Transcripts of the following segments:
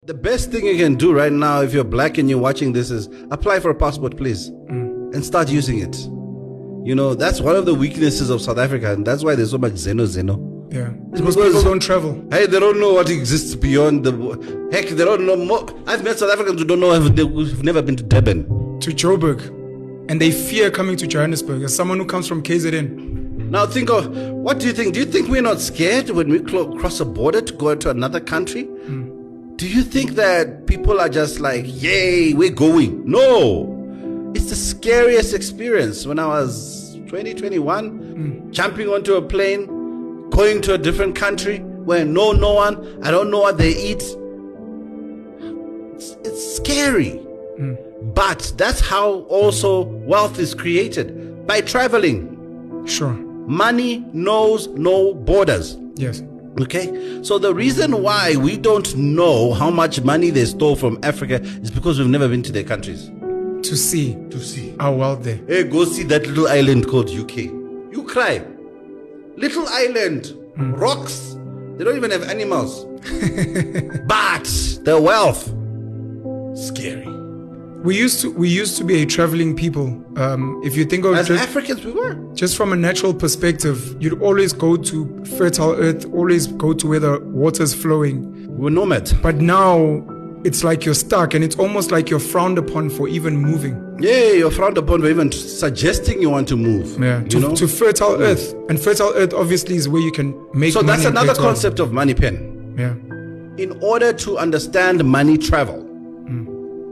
The best thing you can do right now, if you're black and you're watching this, is apply for a passport, please, and start using it. You know, that's one of the weaknesses of South Africa, and that's why there's so much Zeno. Yeah, because people don't travel. Hey, they don't know what exists beyond the... Heck, they don't know more. I've met South Africans who don't know who've never been to Durban. To Joburg. And they fear coming to Johannesburg. As someone who comes from KZN. Now think of, what do you think? Do you think we're not scared when we cross a border to go to another country? Do you think that people are just like, yay, we're going? No. It's the scariest experience. When I was 21, jumping onto a plane, going to a different country where I know no one, I don't know what they eat. It's scary. But that's how also wealth is created, by traveling. Sure. Money knows no borders. Yes. Okay? So the reason why we don't know how much money they stole from Africa is because we've never been to their countries. To see our wealth there. Hey, go see that little island called UK. You cry. Little island. Rocks. They don't even have animals. But the wealth. Scary. We used to be a traveling people. If you think of as Africans, we were. Just from a natural perspective, you'd always go to fertile earth, always go to where the water's flowing. We were nomads. But now it's like you're stuck, and it's almost like you're frowned upon for even moving. Yeah, you're frowned upon for even suggesting you want to move. Yeah, to fertile earth. And fertile earth obviously is where you can make money. So that's another concept of money pen. Yeah. In order to understand money travel,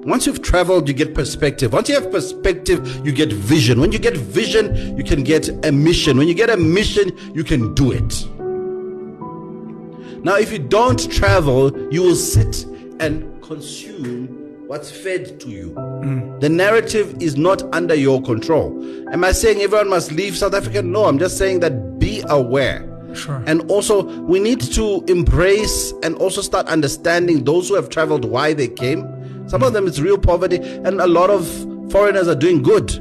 once you've traveled, you get perspective. Once you have perspective, you get vision. When you get vision, you can get a mission. When you get a mission, you can do it. Now, if you don't travel, you will sit and consume what's fed to you. The narrative is not under your control. Am I saying everyone must leave South Africa? No, I'm just saying that be aware. Sure. And also, we need to embrace and also start understanding those who have traveled, why they came. Some of them it's real poverty, and a lot of foreigners are doing good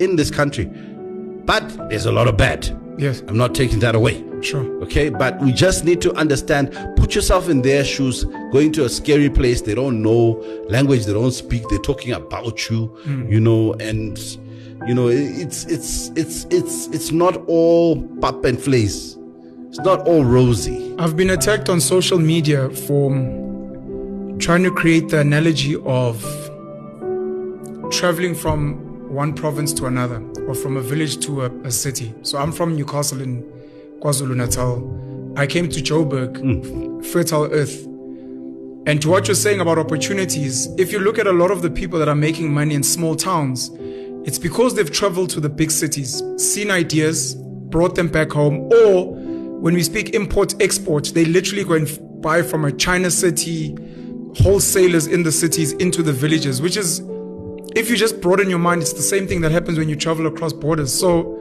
in this country. But there's a lot of bad. Yes. I'm not taking that away. Sure. Okay, but we just need to understand, put yourself in their shoes, going to a scary place, they don't know language, they don't speak, they're talking about you, you know, and you know, it's not all pap and flays. It's not all rosy. I've been attacked on social media for trying to create the analogy of traveling from one province to another, or from a village to a city. So I'm from Newcastle in KwaZulu-Natal. I came to Joburg, fertile earth. And to what you're saying about opportunities, if you look at a lot of the people that are making money in small towns, it's because they've traveled to the big cities, seen ideas, brought them back home, or when we speak import-export, they literally go and buy from a China city, wholesalers in the cities into the villages, which is, if you just broaden your mind, it's the same thing that happens when you travel across borders. So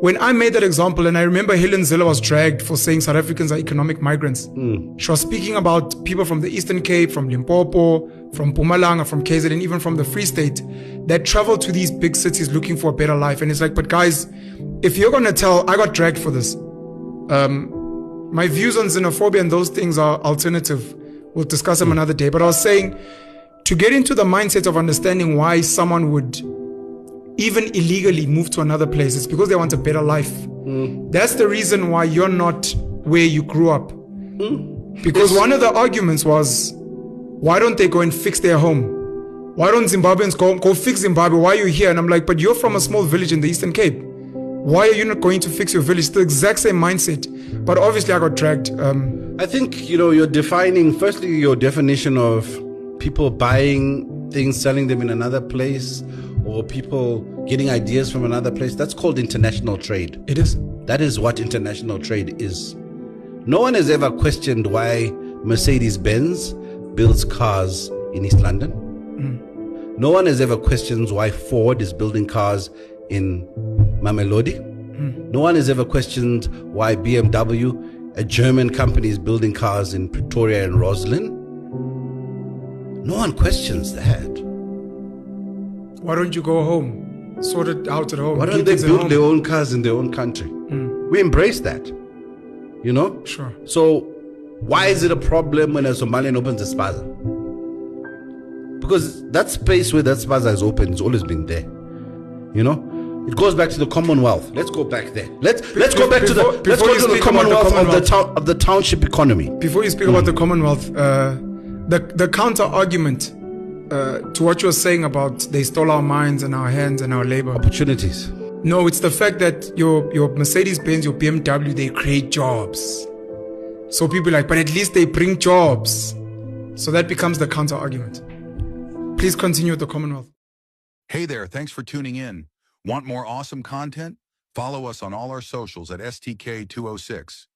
when I made that example, and I remember Helen Zille was dragged for saying South Africans are economic migrants. She was speaking about people from the Eastern Cape, from Limpopo, from Mpumalanga, from KZN, and even from the Free State that travel to these big cities looking for a better life. And it's like, but guys, if you're going to tell, I got dragged for this. My views on xenophobia and those things are alternative. We'll discuss them another day. But I was saying, to get into the mindset of understanding why someone would even illegally move to another place, it's because they want a better life. That's the reason why you're not where you grew up. Because one of the arguments was, why don't they go and fix their home? Why don't Zimbabweans go fix Zimbabwe? Why are you here? And I'm like, but you're from a small village in the Eastern Cape. Why are you not going to fix your village? It's the exact same mindset. But obviously I got dragged. I think, you're defining, firstly, your definition of people buying things, selling them in another place, or people getting ideas from another place. That's called international trade. It is. That is what international trade is. No one has ever questioned why Mercedes-Benz builds cars in East London. No one has ever questioned why Ford is building cars in Mamelodi. No one has ever questioned why BMW, a German company, is building cars in Pretoria and Roslyn. No one questions that. Why don't you go home? Sort it out at home. Why don't they build their own cars in their own country? We embrace that. Sure. So why is it a problem when a Somalian opens a spaza? because that space where that spaza is open has always been there. You know, it goes back to the Commonwealth. Let's go back there. Let's go back to the Commonwealth of the township economy. Before you speak about the Commonwealth, the counter argument to what you're saying about they stole our minds and our hands and our labor Opportunities. No, it's the fact that your Mercedes-Benz, your BMW, they create jobs. So people are like, but at least they bring jobs. So that becomes the counter argument. Please continue with the Commonwealth. Hey there, thanks for tuning in. Want more awesome content? Follow us on all our socials at STK206.